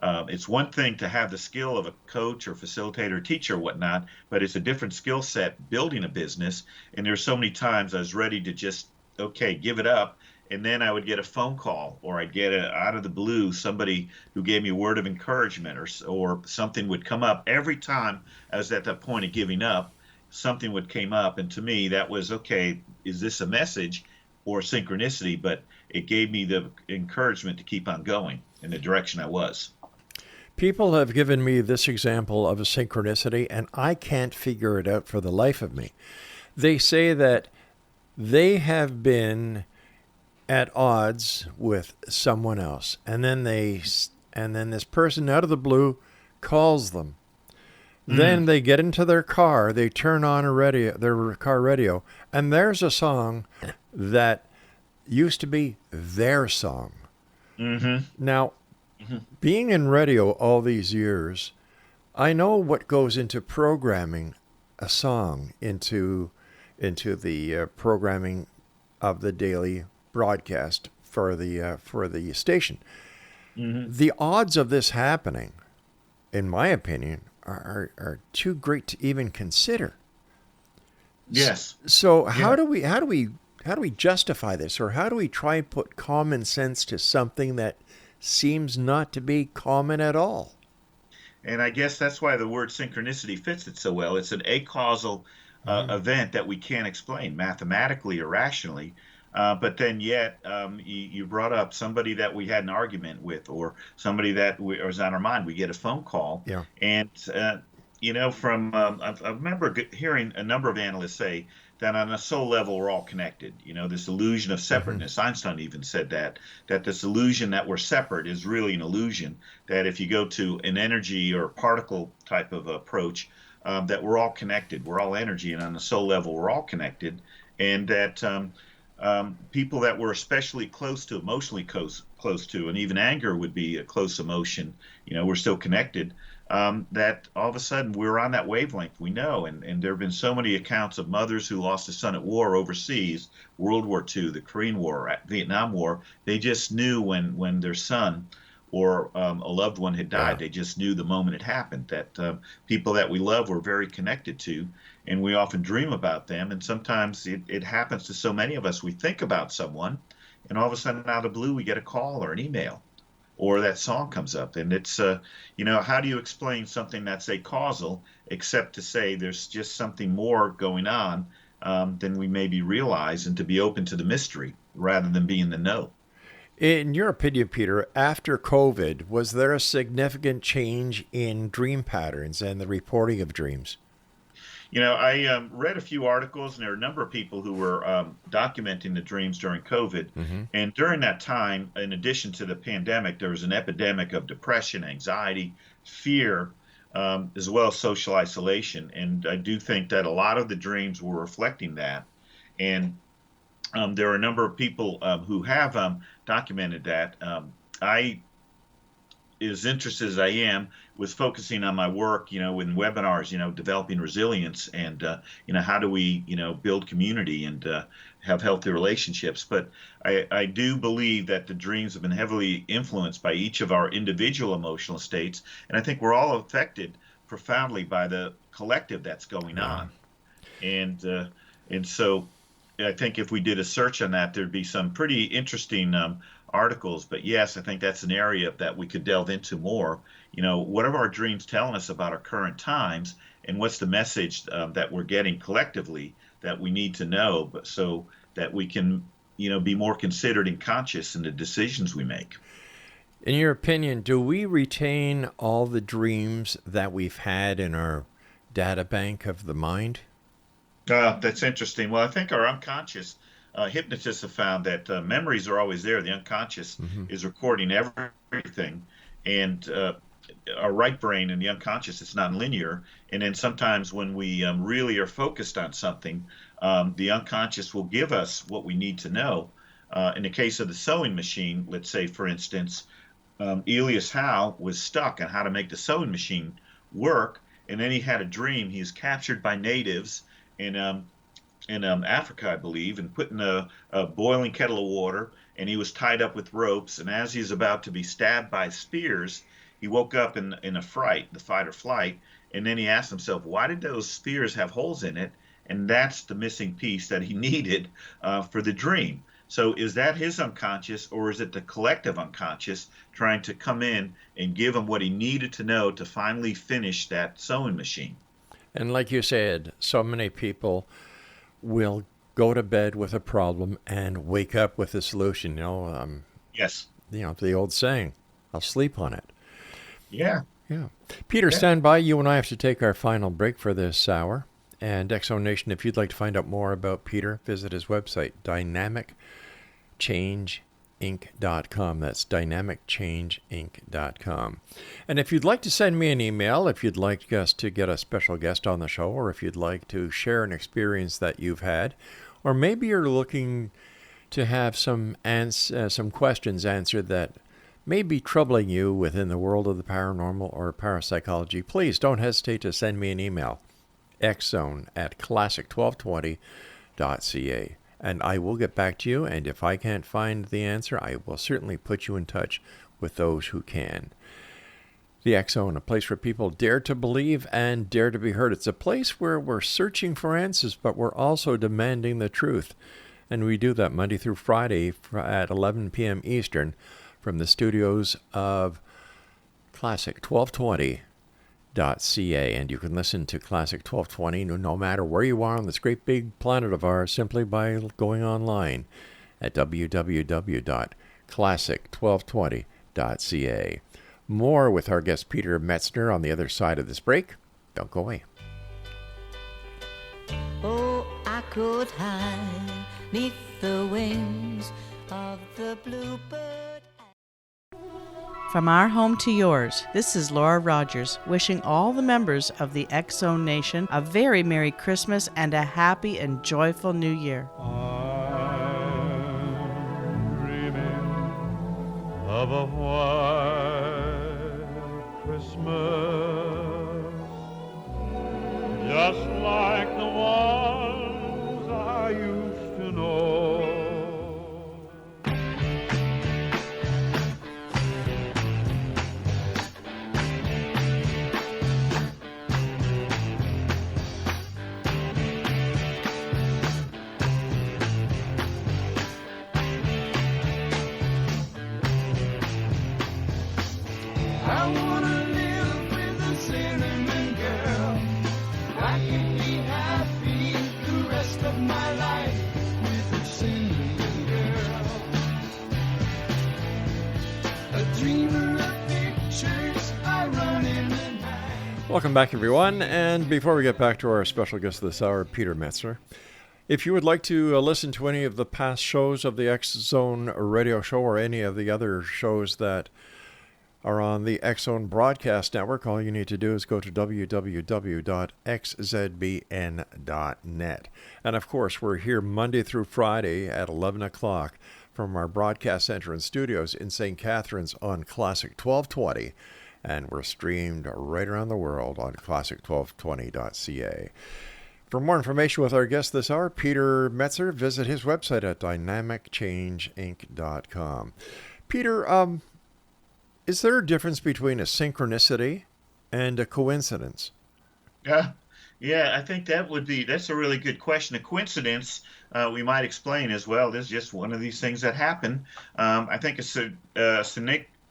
it's one thing to have the skill of a coach or facilitator, or teacher, or whatnot, but it's a different skill set building a business. And there's so many times I was ready to just, okay, give it up. And then I would get a phone call, or I'd get out of the blue somebody who gave me a word of encouragement, or something would come up. Every time I was at that point of giving up, something would came up, and to me that was, okay, is this a message or synchronicity? But it gave me the encouragement to keep on going in the direction I was. People have given me this example of a synchronicity, and I can't figure it out for the life of me. They say that they have been at odds with someone else, and then this person out of the blue calls them. Then they get into their car, they turn on their car radio, and there's a song that used to be their song. Now, being in radio all these years, I know what goes into programming a song into the programming of the daily broadcast for the station. The odds of this happening, in my opinion, are too great to even consider. Yes. So how do we justify this, or how do we try and put common sense to something that seems not to be common at all? And I guess that's why the word synchronicity fits it so well. It's an acausal event that we can't explain mathematically or rationally. But then yet, you brought up somebody that we had an argument with, or somebody that was on our mind. We get a phone call, and I remember hearing a number of analysts say that on a soul level we're all connected. This illusion of separateness. Einstein even said that this illusion that we're separate is really an illusion. That if you go to an energy or particle type of approach, that we're all connected. We're all energy, and on a soul level we're all connected, and that. People that we're especially close to, emotionally close to, and even anger would be a close emotion, we're still connected, that all of a sudden we're on that wavelength, we know. And there have been so many accounts of mothers who lost a son at war overseas, World War II, the Korean War, Vietnam War. They just knew when their son or a loved one had died. They just knew the moment it happened, that people that we love were very connected to. And we often dream about them, and sometimes it happens to so many of us. We think about someone, and all of a sudden, out of the blue, we get a call or an email, or that song comes up. And it's, how do you explain something that's acausal, except to say there's just something more going on than we maybe realize, and to be open to the mystery rather than be in the know. In your opinion, Peter, after COVID, was there a significant change in dream patterns and the reporting of dreams? I read a few articles, and there are a number of people who were documenting the dreams during COVID. And during that time, in addition to the pandemic, there was an epidemic of depression, anxiety, fear, as well as social isolation. And I do think that a lot of the dreams were reflecting that. And there are a number of people who have documented that. as interested as I am, was focusing on my work, in webinars, developing resilience and, how do we, build community and have healthy relationships. But I do believe that the dreams have been heavily influenced by each of our individual emotional states. And I think we're all affected profoundly by the collective that's going on. And so I think if we did a search on that, there'd be some pretty interesting articles. But yes, I think that's an area that we could delve into more. What are our dreams telling us about our current times, and what's the message that we're getting collectively that we need to know, but so that we can, be more considered and conscious in the decisions we make. In your opinion, do we retain all the dreams that we've had in our data bank of the mind? That's interesting. Well, I think our unconscious, hypnotists have found that memories are always there. The unconscious is recording everything. And our right brain and the unconscious is nonlinear. And then sometimes when we really are focused on something, the unconscious will give us what we need to know. In the case of the sewing machine, let's say, for instance, Elias Howe was stuck on how to make the sewing machine work. And then he had a dream. He was captured by natives in Africa, I believe, and put in a boiling kettle of water, and he was tied up with ropes. And as he's about to be stabbed by spears, he woke up in a fright, the fight or flight, and then he asked himself, why did those spears have holes in it? And that's the missing piece that he needed for the dream. So is that his unconscious, or is it the collective unconscious trying to come in and give him what he needed to know to finally finish that sewing machine? And like you said, so many people will go to bed with a problem and wake up with a solution. Yes. The old saying, I'll sleep on it. Yeah. Peter, stand by. You and I have to take our final break for this hour. And X Zone Nation, if you'd like to find out more about Peter, visit his website, dynamicchange.inc.com. That's dynamicchange.inc.com. And if you'd like to send me an email, if you'd like us to get a special guest on the show, or if you'd like to share an experience that you've had, or maybe you're looking to have some questions answered that may be troubling you within the world of the paranormal or parapsychology, please don't hesitate to send me an email, xzone@classic1220.ca. And I will get back to you, and if I can't find the answer, I will certainly put you in touch with those who can. The X Zone, a place where people dare to believe and dare to be heard. It's a place where we're searching for answers, but we're also demanding the truth. And we do that Monday through Friday at 11 p.m. Eastern from the studios of Classic 1220.ca. And you can listen to Classic 1220 no matter where you are on this great big planet of ours simply by going online at www.classic1220.ca. More with our guest Peter METZNER on the other side of this break. Don't go away. Oh, I could hide 'neath the wings of the bluebird. From our home to yours, this is Laura Rogers, wishing all the members of the X Zone Nation a very Merry Christmas and a happy and joyful New Year. I'm dreaming of a white Christmas, just like the ones I used to know. I wanna live with a cinnamon girl. I can be happy the rest of my life with a cinnamon girl. A dreamer of pictures, I run in the night. Welcome back, everyone. And before we get back to our special guest this hour, Peter METZNER, if you would like to listen to any of the past shows of the X Zone radio show or any of the other shows that are on the X Zone Broadcast Network, all you need to do is go to www.xzbn.net. And of course, we're here Monday through Friday at 11 o'clock from our broadcast center and studios in St. Catharines on Classic 1220. And we're streamed right around the world on classic1220.ca. For more information with our guest this hour, Peter Metzner, visit his website at dynamicchangeinc.com. Peter, is there a difference between a synchronicity and a coincidence? Yeah, I think that's a really good question. A coincidence, we might explain as well, is just one of these things that happen. I think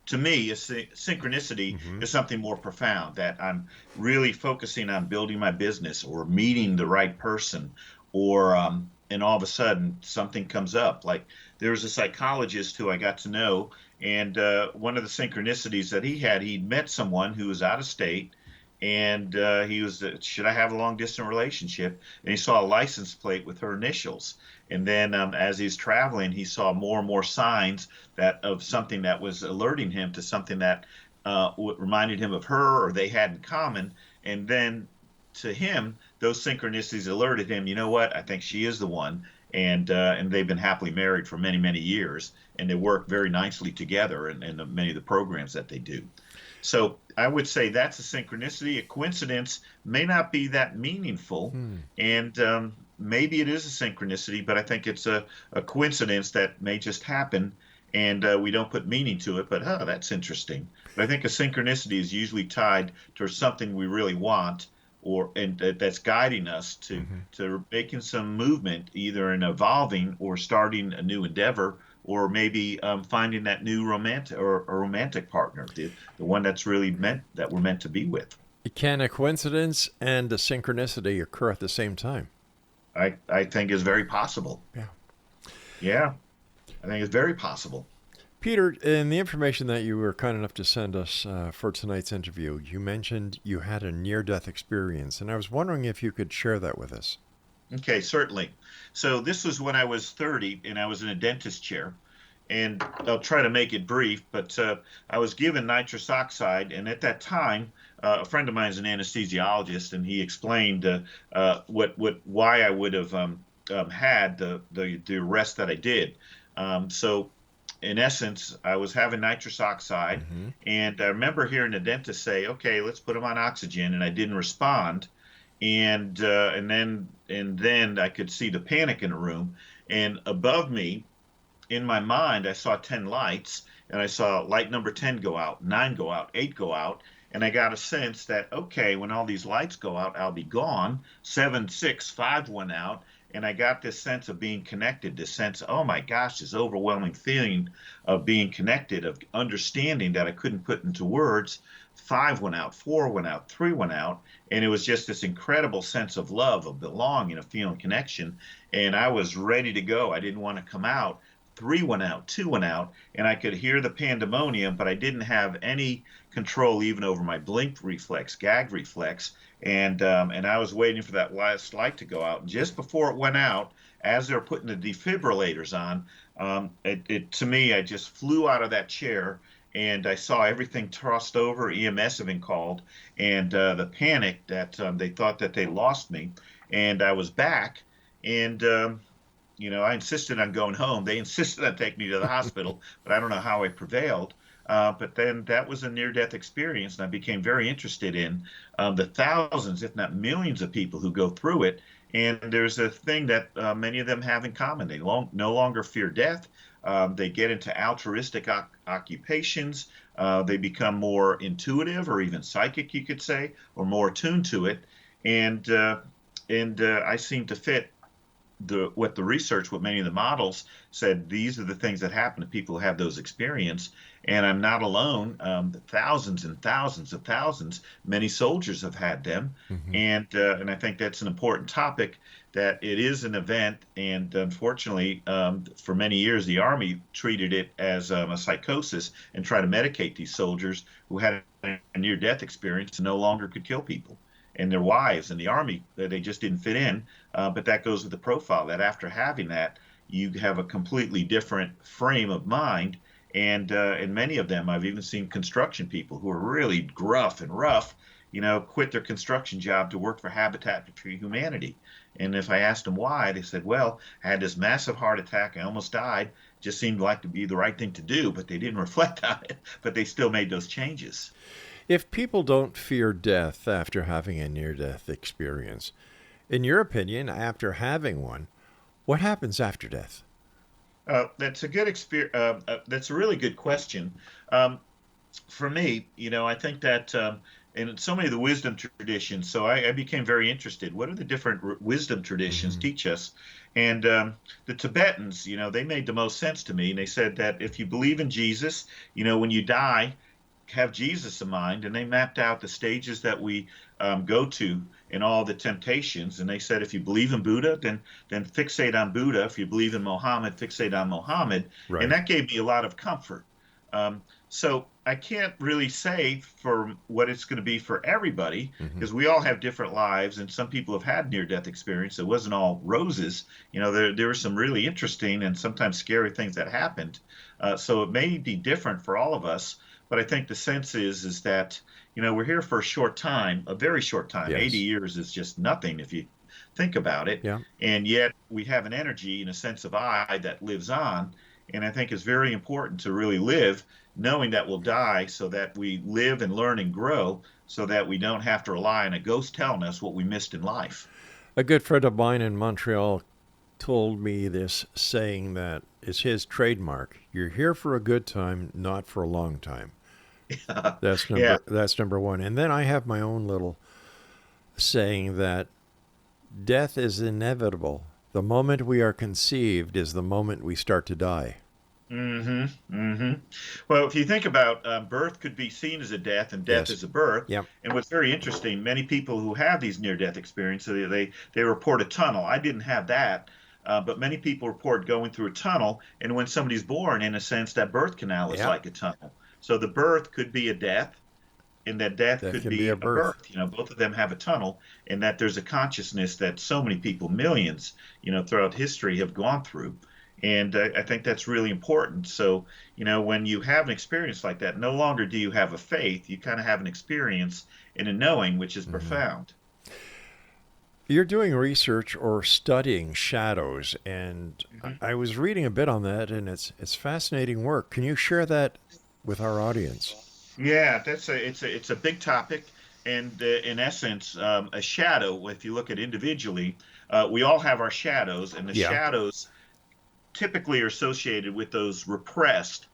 to me, a synchronicity is something more profound, that I'm really focusing on building my business or meeting the right person, or and all of a sudden something comes up. Like there was a psychologist who I got to know, and one of the synchronicities that he'd met someone who was out of state, and he was, should I have a long distance relationship? And he saw a license plate with her initials. And then as he's traveling, he saw more and more signs of something that was alerting him to something that reminded him of her or they had in common. And then to him, those synchronicities alerted him, you know what, I think she is the one. And they've been happily married for many, many years. And they work very nicely together in many of the programs that they do. So I would say that's a synchronicity. A coincidence may not be that meaningful, and maybe it is a synchronicity, but I think it's a coincidence that may just happen, and we don't put meaning to it, but that's interesting. But I think a synchronicity is usually tied to something we really want, and that's guiding us to making some movement, either in evolving or starting a new endeavor, or maybe finding that new romantic partner, the one that's really that we're meant to be with. Can a coincidence and a synchronicity occur at the same time? I think is very possible. Yeah, I think it's very possible. Peter, in the information that you were kind enough to send us for tonight's interview, you mentioned you had a near-death experience, and I was wondering if you could share that with us. Okay, certainly. So this was when I was 30, and I was in a dentist chair. And I'll try to make it brief, but I was given nitrous oxide, and at that time, a friend of mine is an anesthesiologist, and he explained why I would have had the arrest that I did. So, in essence, I was having nitrous oxide, and I remember hearing the dentist say, "Okay, let's put him on oxygen," and I didn't respond. And then I could see the panic in the room, and above me, in my mind, I saw 10 lights, and I saw light number 10 go out, 9 go out, 8 go out, and I got a sense that, okay, when all these lights go out, I'll be gone. 7, 6, 5 went out, and I got this sense of being connected, this sense, oh my gosh, this overwhelming feeling of being connected, of understanding that I couldn't put into words. 5 went out, 4 went out, 3 went out, and it was just this incredible sense of love, of belonging, of feeling connection, and I was ready to go. I didn't want to come out. 3 went out, 2 went out, and I could hear the pandemonium, but I didn't have any control even over my blink reflex, gag reflex, and I was waiting for that last light to go out. And just before it went out, as they were putting the defibrillators on, to me, I just flew out of that chair, and I saw everything tossed over. EMS had been called, and the panic that they thought that they lost me, and I was back, and I insisted on going home. They insisted on taking me to the hospital, but I don't know how I prevailed. But then that was a near-death experience, and I became very interested in the thousands, if not millions, of people who go through it. And there's a thing that many of them have in common. They no longer fear death. They get into altruistic occupations. They become more intuitive, or even psychic, you could say, or more attuned to it. And I seem to fit what many of the models said. These are the things that happen to people who have those experiences, and I'm not alone. Thousands and thousands of thousands, many soldiers have had them, and I think that's an important topic. That it is an event, and unfortunately, for many years, the Army treated it as a psychosis and tried to medicate these soldiers who had a near-death experience and no longer could kill people. And their wives in the Army, they just didn't fit in. But that goes with the profile, that after having that, you have a completely different frame of mind. And many of them, I've even seen construction people who are really gruff and rough, quit their construction job to work for Habitat for Humanity. And if I asked them why, they said, well, I had this massive heart attack, I almost died, just seemed like to be the right thing to do, but they didn't reflect on it, but they still made those changes. If people don't fear death after having a near-death experience, in your opinion, after having one, what happens after death? That's a good experience. That's a really good question. For me, I think that in so many of the wisdom traditions, so I became very interested. What are the different wisdom traditions teach us? And the Tibetans, they made the most sense to me. And they said that if you believe in Jesus, when you die, have Jesus in mind. And they mapped out the stages that we go to in all the temptations. And they said if you believe in Buddha, then fixate on Buddha. If you believe in Mohammed, fixate on Mohammed. Right. And that gave me a lot of comfort. So I can't really say for what it's going to be for everybody, because we all have different lives, and some people have had near-death experience. It wasn't all roses. There were some really interesting and sometimes scary things that happened. So it may be different for all of us, but I think the sense is that, we're here for a short time, a very short time. Yes. 80 years is just nothing if you think about it. Yeah. And yet we have an energy and a sense of I that lives on. And I think it's very important to really live knowing that we'll die, so that we live and learn and grow, so that we don't have to rely on a ghost telling us what we missed in life. A good friend of mine in Montreal told me this saying that is his trademark. You're here for a good time, not for a long time. That's number one. And then I have my own little saying that death is inevitable. The moment we are conceived is the moment we start to die. Well, if you think about birth could be seen as a death, and death Yes. is a birth. Yep. And what's very interesting, many people who have these near-death experiences, they report a tunnel. I didn't have that, but many people report going through a tunnel. And when somebody's born, in a sense, that birth canal is Yep. like a tunnel. So the birth could be a death, and that death could can be be a a birth. birth. Both of them have a tunnel, and that there's a consciousness that so many people, millions, throughout history have gone through. And I think that's really important. So, when you have an experience like that, no longer do you have a faith, you kind of have an experience and a knowing, which is profound. You're doing research or studying shadows, and I was reading a bit on that, and it's fascinating work. Can you share that with our audience? Yeah, it's a big topic, and in essence, a shadow. If you look at individually, we all have our shadows, and the shadows typically are associated with those repressed,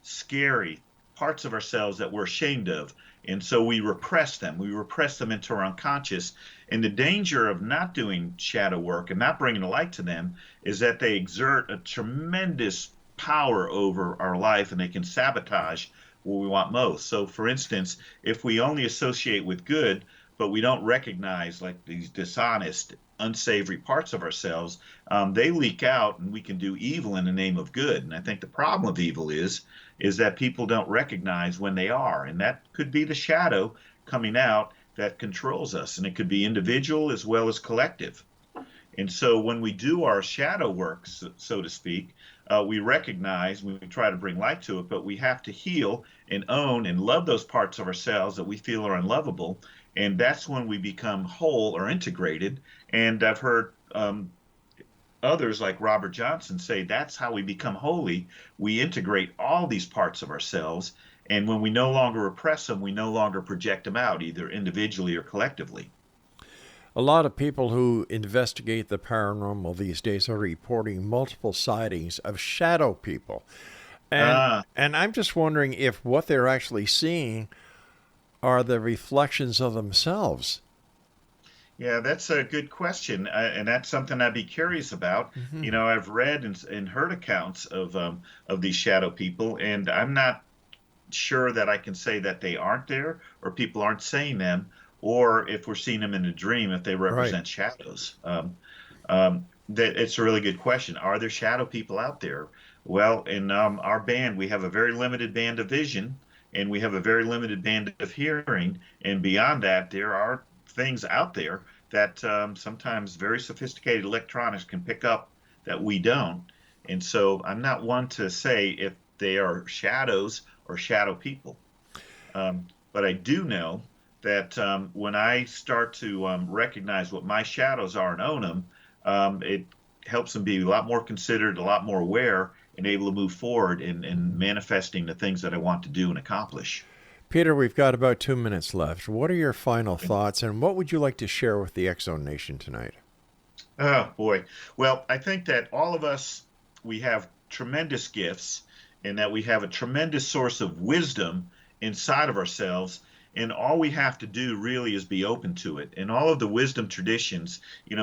scary parts of ourselves that we're ashamed of, and so we repress them. We repress them into our unconscious. And the danger of not doing shadow work and not bringing the light to them is that they exert a tremendous power over our life, and they can sabotage what we want most. So, for instance, if we only associate with good, but we don't recognize like these dishonest, unsavory parts of ourselves, they leak out, and we can do evil in the name of good. And I think the problem of evil is that people don't recognize when they are, and that could be the shadow coming out that controls us, and it could be individual as well as collective. And so when we do our shadow work, so to speak, we recognize, we try to bring light to it, but we have to heal and own and love those parts of ourselves that we feel are unlovable. And that's when we become whole or integrated. And I've heard others like Robert Johnson say that's how we become holy. We integrate all these parts of ourselves. And when we no longer repress them, we no longer project them out, either individually or collectively. A lot of people who investigate the paranormal these days are reporting multiple sightings of shadow people. And I'm just wondering if what they're actually seeing are the reflections of themselves. Yeah, that's a good question, and that's something I'd be curious about. I've read and heard accounts of these shadow people, and I'm not sure that I can say that they aren't there, or people aren't saying them, or if we're seeing them in a dream, if they represent shadows. That it's a really good question. Are there shadow people out there? Well, in our band, we have a very limited band of vision, and we have a very limited band of hearing. And beyond that, there are things out there that sometimes very sophisticated electronics can pick up that we don't. And so I'm not one to say if they are shadows or shadow people. But I do know that when I start to recognize what my shadows are and own them, it helps them be a lot more considered, a lot more aware, and able to move forward in manifesting the things that I want to do and accomplish. Peter, we've got about 2 minutes left. What are your final thoughts, and what would you like to share with the X Zone Nation tonight? Oh, boy. Well, I think that all of us, we have tremendous gifts, and that we have a tremendous source of wisdom inside of ourselves. And all we have to do really is be open to it. And all of the wisdom traditions,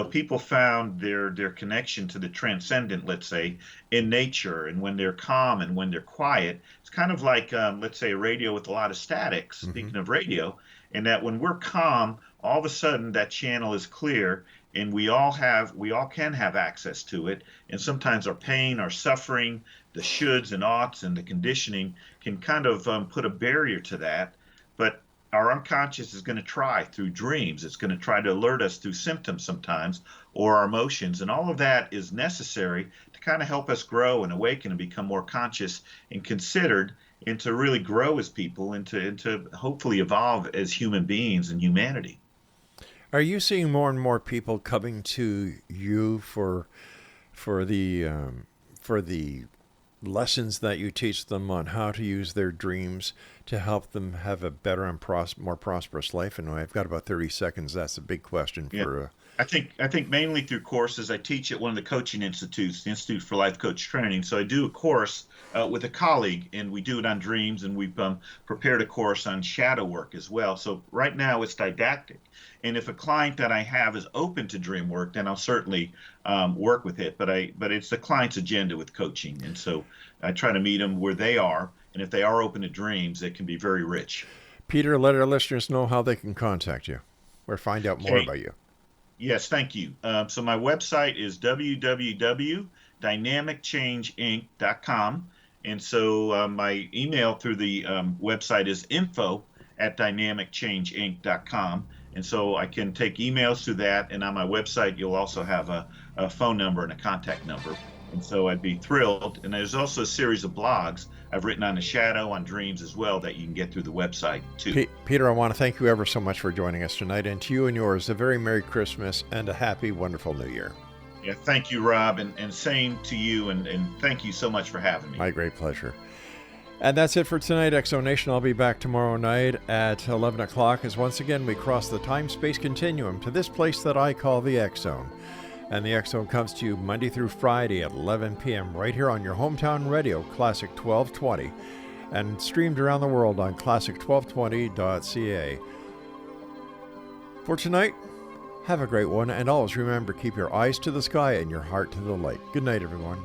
people found their connection to the transcendent, let's say, in nature. And when they're calm and when they're quiet, it's kind of like, let's say, a radio with a lot of static, speaking of radio, and that when we're calm, all of a sudden that channel is clear, and we all can have access to it. And sometimes our pain, our suffering, the shoulds and oughts and the conditioning can kind of put a barrier to that. But our unconscious is going to try through dreams. It's going to try to alert us through symptoms sometimes, or our emotions. And all of that is necessary to kind of help us grow and awaken and become more conscious and considered, and to really grow as people, and to hopefully evolve as human beings and humanity. Are you seeing more and more people coming to you for the lessons that you teach them on how to use their dreams to help them have a better and more prosperous life? And I've got about 30 seconds. That's a big question for. I think mainly through courses. I teach at one of the coaching institutes, the Institute for Life Coach Training. So I do a course with a colleague, and we do it on dreams, and we've prepared a course on shadow work as well. So right now it's didactic. And if a client that I have is open to dream work, then I'll certainly work with it. But it's the client's agenda with coaching. And so I try to meet them where they are. And if they are open to dreams, it can be very rich. Peter, let our listeners know how they can contact you or find out more about you. Yes, thank you. So my website is www.dynamicchangeinc.com. And so my email through the website is info@dynamicchangeinc.com. And so I can take emails through that. And on my website, you'll also have a phone number and a contact number. And so I'd be thrilled. And there's also a series of blogs I've written on the shadow, on dreams as well, that you can get through the website too. Peter, I want to thank you ever so much for joining us tonight. And to you and yours, a very Merry Christmas and a happy, wonderful New Year. Yeah, thank you, Rob, and same to you. And thank you so much for having me. My great pleasure. And that's it for tonight, X Zone Nation. I'll be back tomorrow night at 11 o'clock as once again we cross the time-space continuum to this place that I call the X Zone. And the X Zone comes to you Monday through Friday at 11 p.m. right here on your hometown radio, Classic 1220, and streamed around the world on classic1220.ca. For tonight, have a great one, and always remember, keep your eyes to the sky and your heart to the light. Good night, everyone.